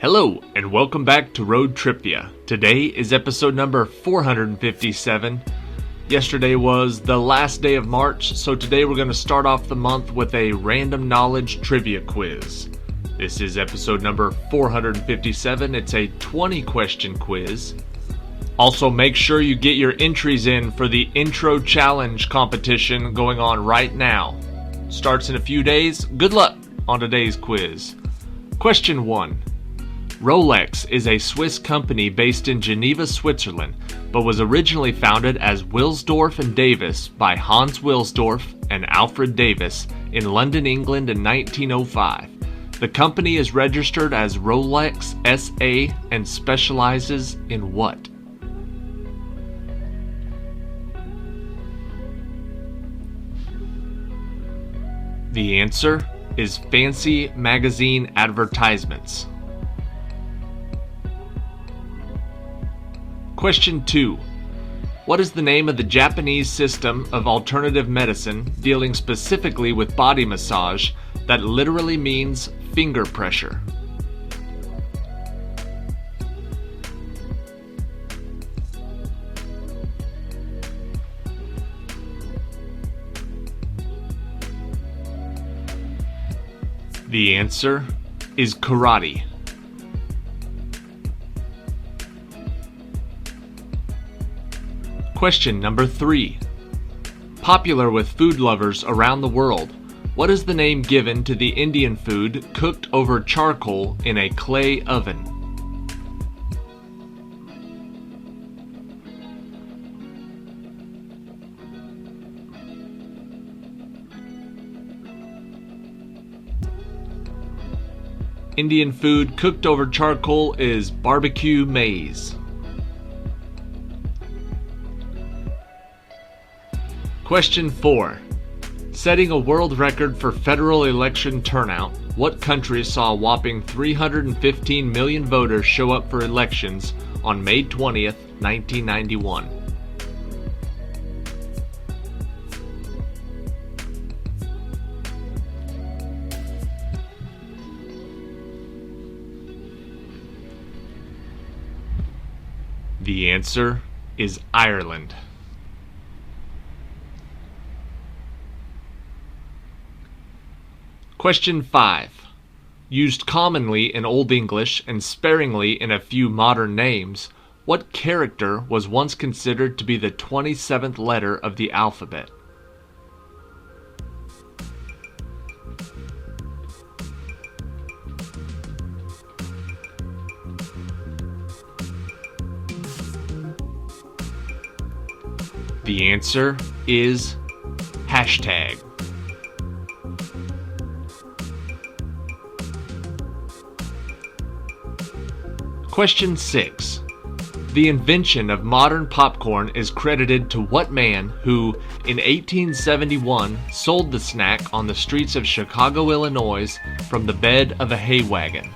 Hello, and welcome back to Road TRIpVIA. Today is episode number 457. Yesterday was the last day of March, so today we're going to start off the month with a random knowledge trivia quiz. This is episode number 457. It's a 20-question quiz. Also, make sure you get your entries in for the Intro Challenge competition going on right now. Starts in a few days. Good luck on today's quiz. Question 1. Rolex is a Swiss company based in Geneva, Switzerland, but was originally founded as Wilsdorf and Davis by Hans Wilsdorf and Alfred Davis in London, England in 1905. The company is registered as Rolex SA and specializes in what? The answer is fancy magazine advertisements. Question 2. What is the name of the Japanese system of alternative medicine dealing specifically with body massage that literally means finger pressure? The answer is karate. Question number 3. Popular with food lovers around the world, what is the name given to the Indian food cooked over charcoal in a clay oven? Indian food cooked over charcoal is barbecue maize. Question 4. Setting a world record for federal election turnout, what country saw a whopping 315 million voters show up for elections on May 20th, 1991? The answer is Ireland. Question 5. Used commonly in Old English and sparingly in a few modern names, what character was once considered to be the 27th letter of the alphabet? The answer is hashtag. Question 6. The invention of modern popcorn is credited to what man who, in 1871, sold the snack on the streets of Chicago, Illinois, from the bed of a hay wagon?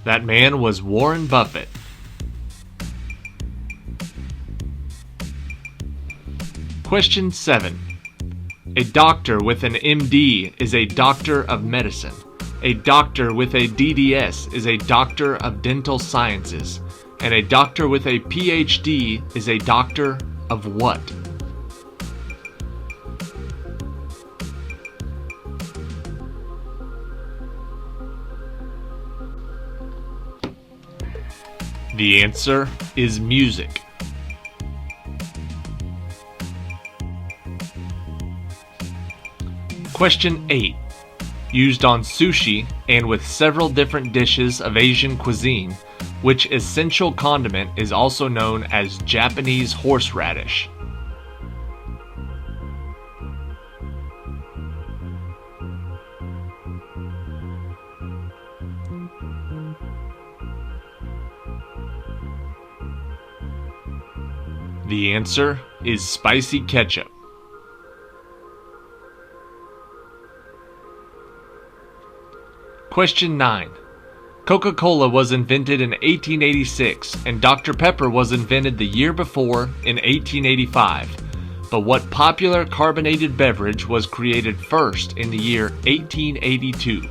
That man was Warren Buffett. Question 7. A doctor with an MD is a doctor of medicine. A doctor with a DDS is a doctor of dental sciences. And a doctor with a PhD is a doctor of what? The answer is music. Question 8. Used on sushi and with several different dishes of Asian cuisine, which essential condiment is also known as Japanese horseradish? The answer is spicy ketchup. Question 9. Coca-Cola was invented in 1886, and Dr. Pepper was invented the year before in 1885. But what popular carbonated beverage was created first in the year 1882?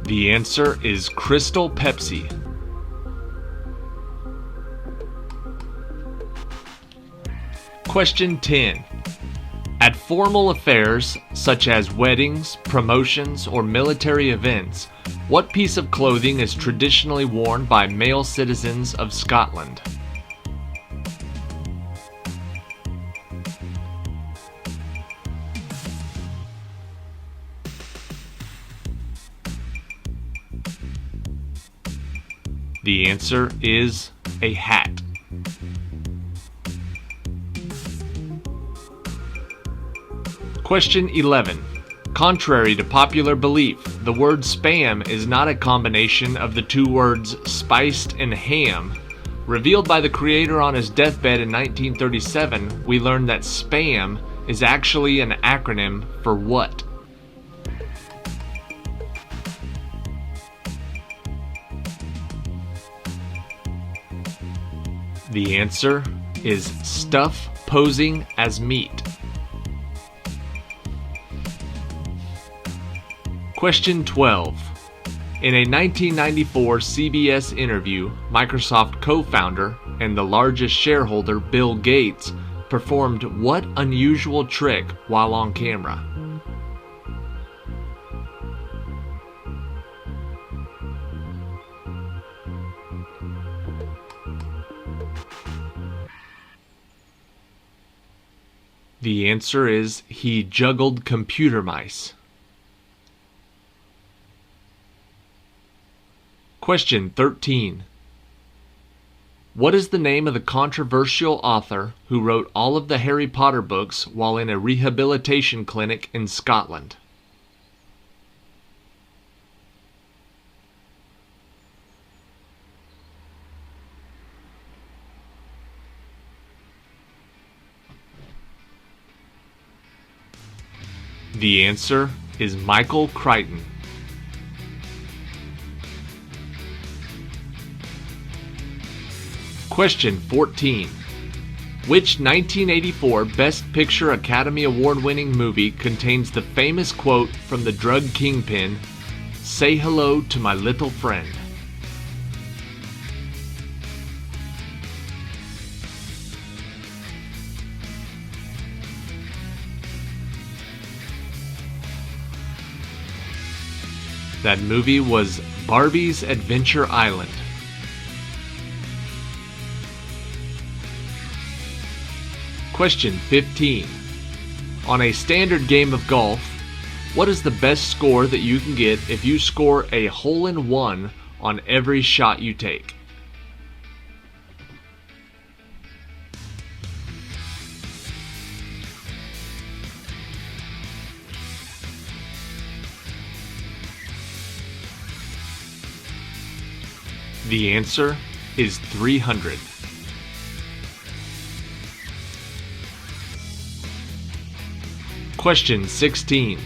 The answer is Crystal Pepsi. Question 10. At formal affairs, such as weddings, promotions, or military events, what piece of clothing is traditionally worn by male citizens of Scotland? The answer is a hat. Question 11. Contrary to popular belief, the word spam is not a combination of the two words spiced and ham. Revealed by the creator on his deathbed in 1937, we learned that spam is actually an acronym for what? The answer is stuff posing as meat. Question 12. In a 1994 CBS interview, Microsoft co-founder and the largest shareholder Bill Gates performed what unusual trick while on camera? The answer is he juggled computer mice. Question 13. What is the name of the controversial author who wrote all of the Harry Potter books while in a rehabilitation clinic in Scotland? The answer is Michael Crichton. Question 14. Which 1984 Best Picture Academy Award-winning movie contains the famous quote from the drug kingpin, "Say hello to my little friend"? That movie was Barbie's Adventure Island. Question 15. On a standard game of golf, what is the best score that you can get if you score a hole-in-one on every shot you take? The answer is 300. Question 16.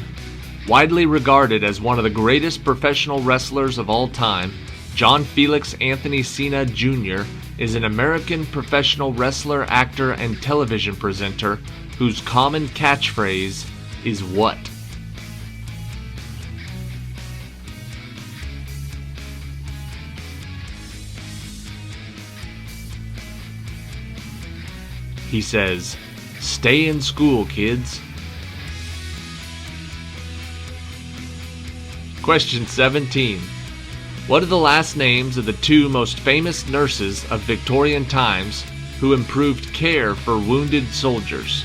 Widely regarded as one of the greatest professional wrestlers of all time, John Felix Anthony Cena Jr. is an American professional wrestler, actor, and television presenter whose common catchphrase is what? He says, "Stay in school, kids." Question 17. What are the last names of the two most famous nurses of Victorian times who improved care for wounded soldiers?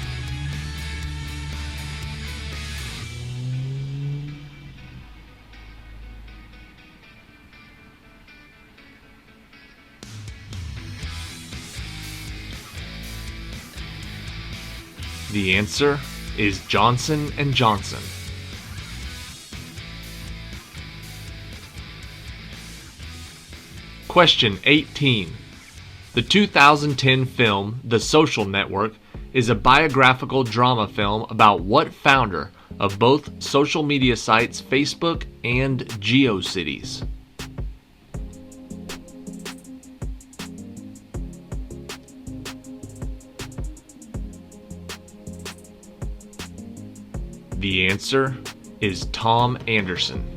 The answer is Johnson & Johnson. Question 18. The 2010 film, The Social Network, is a biographical drama film about what founder of both social media sites Facebook and GeoCities? The answer is Tom Anderson.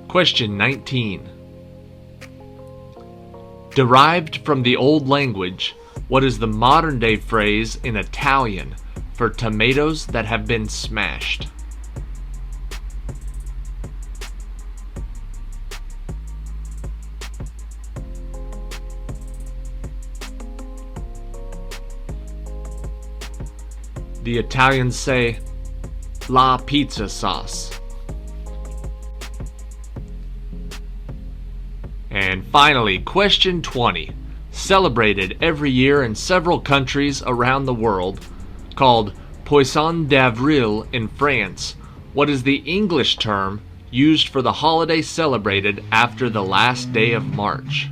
Question 19. Derived from the old language, what is the modern-day phrase in Italian for tomatoes that have been smashed? The Italians say la pizza sauce. And finally, question 20. Celebrated every year in several countries around the world, called Poisson d'Avril in France, what is the English term used for the holiday celebrated after the last day of March?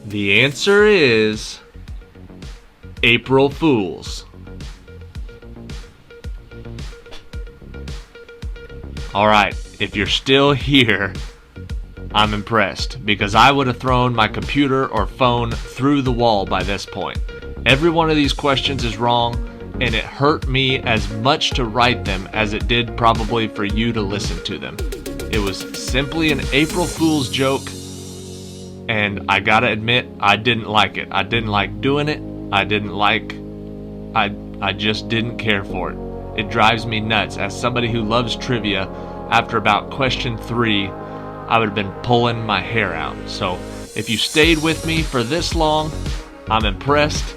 The answer is April Fools. Alright, if you're still here, I'm impressed, because I would have thrown my computer or phone through the wall by this point. Every one of these questions is wrong, and it hurt me as much to write them as it did probably for you to listen to them. It was simply an April Fool's joke, and I gotta admit, I didn't like it. I didn't like doing it. I just didn't care for it. It drives me nuts. As somebody who loves trivia, after about question 3, I would have been pulling my hair out. So if you stayed with me for this long, I'm impressed.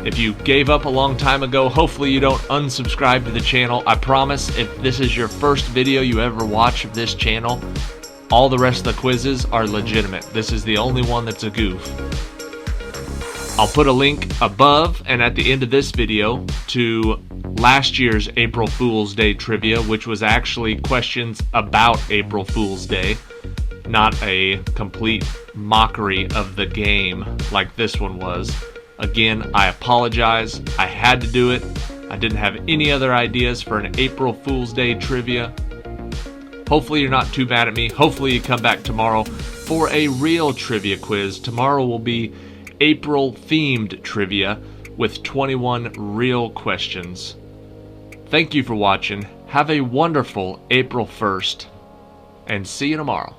If you gave up a long time ago, hopefully you don't unsubscribe to the channel. I promise, if this is your first video you ever watch of this channel, all the rest of the quizzes are legitimate. This is the only one that's a goof. I'll put a link above and at the end of this video to last year's April Fool's Day trivia, which was actually questions about April Fool's Day, not a complete mockery of the game like this one was. Again, I apologize. I had to do it. I didn't have any other ideas for an April Fool's Day trivia. Hopefully you're not too mad at me. Hopefully you come back tomorrow for a real trivia quiz. Tomorrow will be April-themed trivia with 21 real questions. Thank you for watching. Have a wonderful April 1st, and see you tomorrow.